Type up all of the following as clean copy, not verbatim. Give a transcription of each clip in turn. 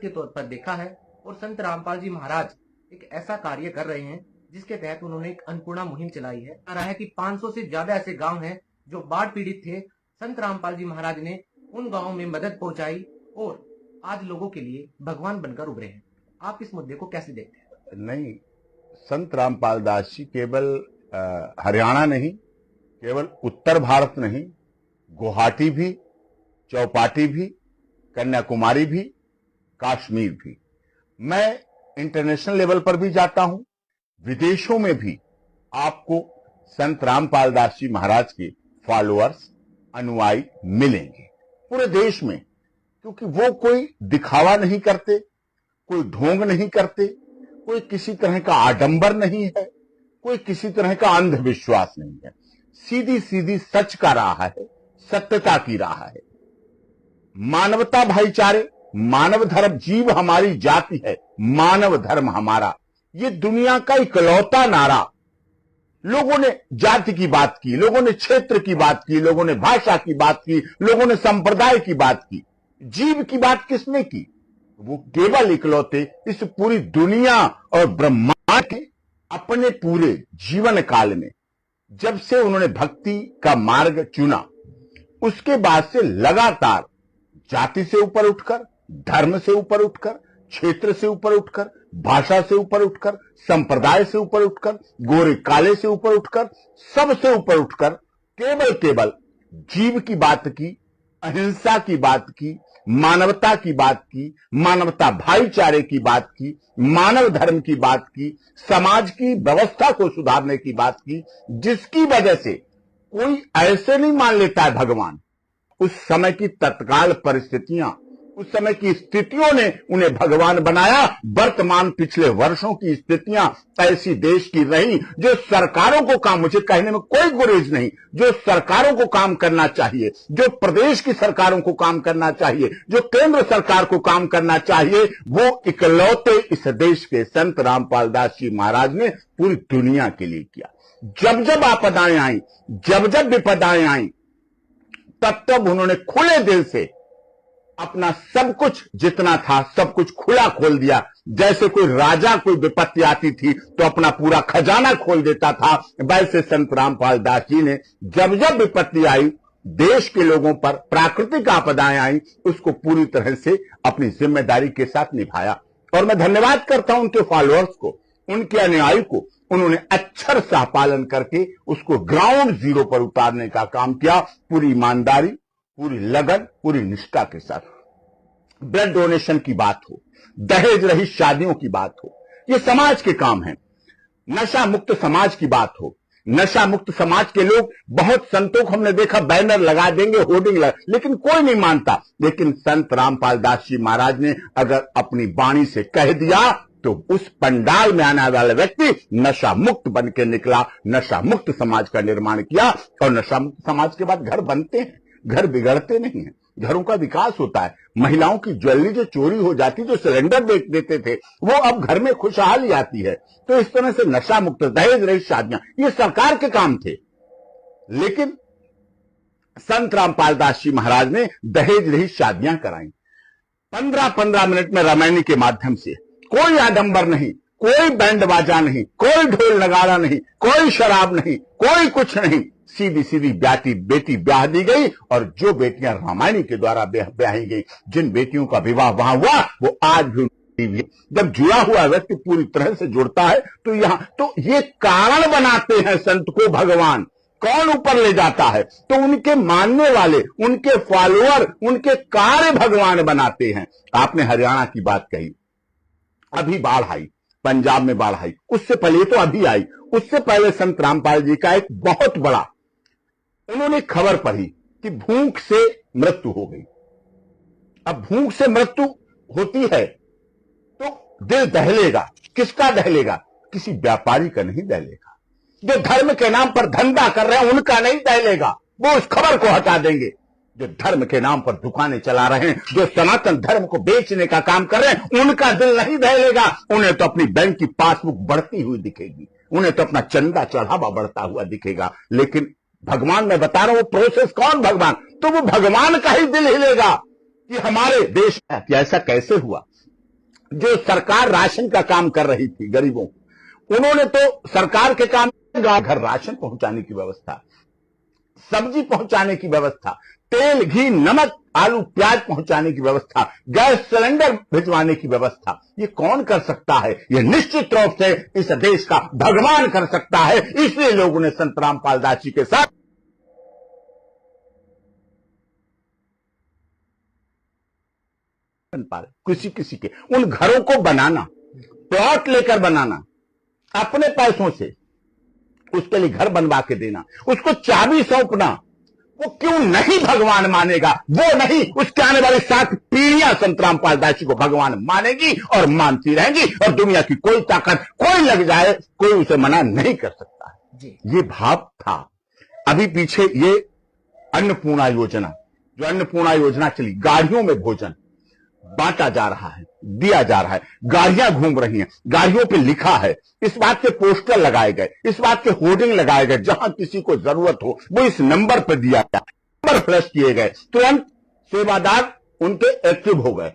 के तौर पर देखा है और संत रामपाल जी महाराज एक ऐसा कार्य कर रहे हैं जिसके तहत उन्होंने एक अन्नपूर्णा मुहिम चलाई है। कह रहा है कि 500 से ज्यादा ऐसे गांव हैं जो बाढ़ पीड़ित थे। संत रामपाल जी महाराज ने उन गांवों में मदद पहुंचाई और आज लोगों के लिए भगवान बनकर उभरे हैं। आप इस मुद्दे को कैसे देखते हैं? नहीं, संत रामपाल दास जी केवल हरियाणा नहीं, केवल उत्तर भारत नहीं, गुवाहाटी भी, चौपाटी भी, कन्याकुमारी भी, कश्मीर भी, मैं इंटरनेशनल लेवल पर भी जाता हूं, विदेशों में भी आपको संत रामपाल दास जी महाराज के फॉलोअर्स, अनुयायी मिलेंगे पूरे देश में। क्योंकि वो कोई दिखावा नहीं करते, कोई ढोंग नहीं करते, कोई किसी तरह का आडंबर नहीं है, कोई किसी तरह का अंधविश्वास नहीं है। सीधी सीधी सच का राह है, सत्यता की राह है। मानवता, भाईचारे, मानव धर्म, जीव हमारी जाति है, मानव धर्म हमारा, ये दुनिया का इकलौता नारा। लोगों ने जाति की बात की, लोगों ने क्षेत्र की बात की, लोगों ने भाषा की बात की, लोगों ने संप्रदाय की बात की। जीव की बात किसने की? वो केवल इकलौते इस पूरी दुनिया और ब्रह्मांड के अपने पूरे जीवन काल में जब से उन्होंने भक्ति का मार्ग चुना, उसके बाद से लगातार जाति से ऊपर उठकर, धर्म से ऊपर उठकर, क्षेत्र से ऊपर उठकर, भाषा से ऊपर उठकर, संप्रदाय से ऊपर उठकर, गोरे काले से ऊपर उठकर, सबसे ऊपर उठकर केवल जीव की बात की, अहिंसा की बात की, मानवता की बात की, मानवता भाईचारे की बात की, मानव धर्म की बात की, समाज की व्यवस्था को सुधारने की बात की, जिसकी वजह से कोई ऐसे नहीं मान लेता है भगवान। उस समय की तत्काल परिस्थितियां, उस समय की स्थितियों ने उन्हें भगवान बनाया। वर्तमान पिछले वर्षों की स्थितियां ऐसी देश की रही जो सरकारों को काम, मुझे कहने में कोई गुरेज नहीं, जो सरकारों को काम करना चाहिए, जो प्रदेश की सरकारों को काम करना चाहिए, जो केंद्र सरकार को काम करना चाहिए, वो इकलौते इस देश के संत रामपाल दास जी महाराज ने पूरी दुनिया के लिए किया। जब जब आपदाएं आई, जब जब विपदाएं आई, तब तब उन्होंने खुले दिल से अपना सब कुछ जितना था सब कुछ खुला खोल दिया। जैसे कोई राजा कोई विपत्ति आती थी तो अपना पूरा खजाना खोल देता था, वैसे संत रामपाल दास जी ने जब जब विपत्ति आई, देश के लोगों पर प्राकृतिक आपदाएं आई, उसको पूरी तरह से अपनी जिम्मेदारी के साथ निभाया। और मैं धन्यवाद करता हूं उनके फॉलोअर्स को, उनके अनुयायी को। उन्होंने अक्षर सह पालन करके उसको ग्राउंड जीरो पर उतारने का काम किया, पूरी ईमानदारी, पूरी लगन, पूरी निष्ठा के साथ। ब्लड डोनेशन की बात हो, दहेज रहित शादियों की बात हो, ये समाज के काम है। नशा मुक्त समाज की बात हो, नशा मुक्त समाज के लोग, बहुत संतों को हमने देखा बैनर लगा देंगे, होर्डिंग लगा, लेकिन कोई नहीं मानता। लेकिन संत रामपाल दास जी महाराज ने अगर अपनी वाणी से कह दिया तो उस पंडाल में आने वाला व्यक्ति नशा मुक्त बन के निकला, नशा मुक्त समाज का निर्माण किया। और नशा मुक्त समाज के बाद घर बनते हैं, घर बिगड़ते नहीं हैं, घरों का विकास होता है। महिलाओं की ज्वेलरी जो चोरी हो जाती, जो सिलेंडर बेच देते थे, वो अब घर में खुशहाली आती है। तो इस तरह से नशा मुक्त, दहेज रहित शादियां, ये सरकार के काम थे। लेकिन संत रामपाल दास जी महाराज ने दहेज रहित शादियां कराई 15-15 मिनट में रामायणी के माध्यम से। कोई आडंबर नहीं, कोई बैंड बाजा नहीं, कोई ढोल नगाड़ा नहीं, कोई शराब नहीं, कोई कुछ नहीं। सीधी सीधी बेटी ब्याह दी गई। और जो बेटियां रामायणी के द्वारा ब्याही गई, जिन बेटियों का विवाह वहां हुआ, वो आज भी, जब जुड़ा हुआ व्यक्ति पूरी तरह से जुड़ता है तो यहां तो ये कारण बनाते हैं संत को भगवान। कौन ऊपर ले जाता है? तो उनके मानने वाले, उनके फॉलोअर, उनके कार्य भगवान बनाते हैं। आपने हरियाणा की बात कही, अभी बाढ़ आई, पंजाब में बाढ़ आई, उससे पहले तो अभी आई, उससे पहले संत रामपाल जी का एक बहुत बड़ा, उन्होंने खबर पढ़ी कि भूख से मृत्यु हो गई। अब भूख से मृत्यु होती है तो दिल दहलेगा। किसका दहलेगा? किसी व्यापारी का नहीं दहलेगा। जो धर्म के नाम पर धंधा कर रहे हैं उनका नहीं दहलेगा, वो उस खबर को हटा देंगे। जो धर्म के नाम पर दुकानें चला रहे हैं, जो सनातन धर्म को बेचने का काम कर रहे हैं, उनका दिल नहीं दहलेगा। उन्हें तो अपनी बैंक की पासबुक बढ़ती हुई दिखेगी, उन्हें तो अपना चंदा चढ़ावा बढ़ता हुआ दिखेगा। लेकिन भगवान, मैं बता रहा हूं, प्रोसेस कौन? भगवान। तो वो भगवान का ही दिल हिलेगा कि हमारे देश में ऐसा कैसे हुआ। जो सरकार राशन का काम कर रही थी गरीबों, उन्होंने तो सरकार के काम घर राशन पहुंचाने की व्यवस्था, सब्जी पहुंचाने की व्यवस्था, तेल घी नमक आलू प्याज पहुंचाने की व्यवस्था, गैस सिलेंडर भिजवाने की व्यवस्था, ये कौन कर सकता है? ये निश्चित रूप से इस देश का भगवान कर सकता है। इसलिए लोगों ने संत रामपाल दास जी के साथ किसी के उन घरों को बनाना, प्लॉट लेकर बनाना अपने पैसों से, उसके लिए घर बनवा के देना, उसको चाबी सौंपना, वो क्यों नहीं भगवान मानेगा? वो नहीं, उसके आने वाली 7 पीढ़ियां संत रामपाल दास जी को भगवान मानेगी और मानती रहेंगी, और दुनिया की कोई ताकत, कोई लग जाए, कोई उसे मना नहीं कर सकता है। ये भाव था। अभी पीछे ये अन्नपूर्णा योजना, जो अन्नपूर्णा योजना चली, गाड़ियों में भोजन बांटा जा रहा है, दिया जा रहा है, गाड़ियां घूम रही हैं, गाड़ियों पे लिखा है, इस बात के पोस्टर लगाए गए, इस बात के होर्डिंग लगाए गए, जहां किसी को जरूरत हो वो इस नंबर पर दिया गया, नंबर फ्लैश किए गए, तुरंत सेवादार उनके एक्टिव हो गए,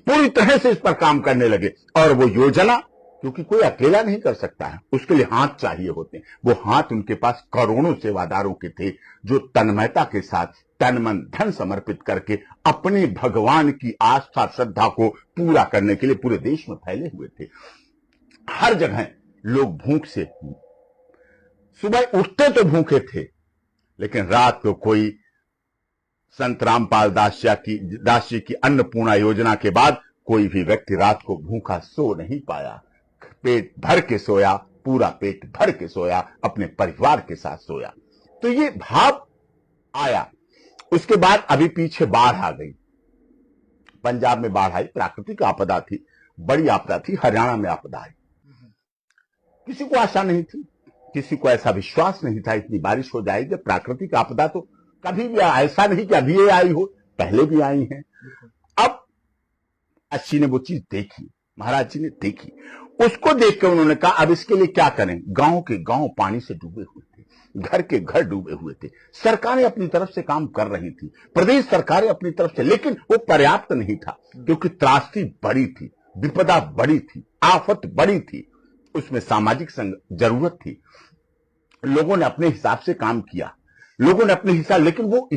पूरी तरह से इस पर काम करने लगे। और वो योजना, क्योंकि कोई अकेला नहीं कर सकता है, उसके लिए हाथ चाहिए होते हैं, वो हाथ उनके पास करोड़ों सेवादारों के थे, जो तन्मयता के साथ तन मन धन समर्पित करके अपने भगवान की आस्था श्रद्धा को पूरा करने के लिए पूरे देश में फैले हुए थे। हर जगह लोग भूख से, सुबह उठते तो भूखे थे, लेकिन रात को कोई संत रामपाल दास जी की अन्नपूर्णा योजना के बाद कोई भी व्यक्ति रात को भूखा सो नहीं पाया। पेट भर के सोया, पूरा पेट भर के सोया, अपने परिवार के साथ सोया। तो ये भाव आया। उसके बाद अभी पीछे बाढ़ आ गई, पंजाब में बाढ़ आई, प्राकृतिक आपदा थी, बड़ी आपदा थी। हरियाणा में आपदा आई, किसी को आशा नहीं थी, किसी को ऐसा विश्वास नहीं था इतनी बारिश हो जाएगी। प्राकृतिक आपदा तो कभी भी, ऐसा नहीं कि अभी ये आई हो, पहले भी आई है। अब अच्छी ने वो चीज देखी, महाराज जी ने देखी, उसको देख के उन्होंने कहा अब इसके लिए क्या करें। गांव के गांव पानी से डूबे हुए थे, घर के घर डूबे हुए थे। सरकारें अपनी तरफ से काम कर रही थी, प्रदेश सरकारें अपनी तरफ से, लेकिन वो पर्याप्त नहीं था, क्योंकि त्रासदी बड़ी थी, विपदा बड़ी थी, आफत बड़ी थी, उसमें सामाजिक जरूरत थी। लोगों ने अपने हिसाब से काम किया, लोगों ने अपने हिसाब, लेकिन वो